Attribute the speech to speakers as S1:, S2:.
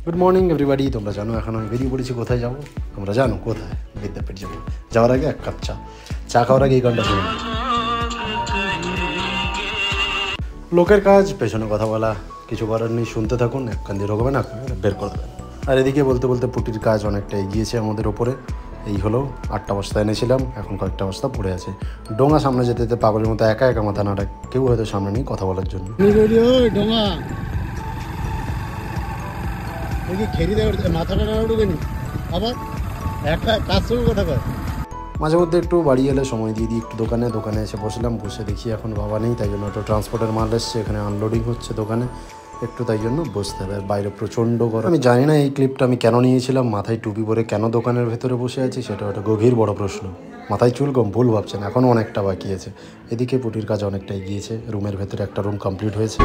S1: Good morning everybody. তোমরা জানো এখন আমি বেরিয়ে পড়েছি কোথায় যাবো। তোমরা জানো কোথায়? বিদ্যাপীঠ যাবো। যাওয়ার আগে এক কাপ চা খাওয়ার আগে এই গানটা শুনে। লোকের কাজ পেছনে কথা বলা, কিছু করার নেই, শুনতে থাকুন। এক কান দিয়ে ঢোকবেন, এক কান বের করে দেবেন। আর এদিকে বলতে বলতে পুটির কাজ অনেকটা এগিয়েছে আমাদের ওপরে। এই হলো 8টা বস্তা এনেছিলাম, এখন কয়েকটা বস্তা পড়ে আছে। ডোঙা সামনে যেতে যেতে পাগলের মতো একা একা মাথা নাড়া, কেউ হয়তো সামনে নেই কথা বলার জন্য।
S2: ডোঙা খেরি দেওয়ার মাথাটা ঢুকেনি আবার একটা কাজ শুরু কথা কয়।
S1: মাঝে মধ্যে একটু বাড়ি এলে সময় দিয়ে দিই একটু দোকানে এসে বসলাম, বসে দেখি এখন বাবা নেই, তাই জন্য একটু ট্রান্সপোর্টের মাল এসছে, এখানে আনলোডিং হচ্ছে দোকানে, একটু তাই জন্য বসতে হবে। আর বাইরে প্রচণ্ড গরম। আমি জানি না এই ক্লিপটা আমি কেন নিয়েছিলাম, মাথায় টুপি পরে কেন দোকানের ভেতরে বসে আছি, সেটা একটা গভীর বড় প্রশ্ন। মাথায় চুল কম ভুল ভাবছেন, এখনও অনেকটা বাকি আছে। এদিকে পুটির কাজ অনেকটা এগিয়েছে, রুমের ভেতরে একটা রুম কমপ্লিট হয়েছে।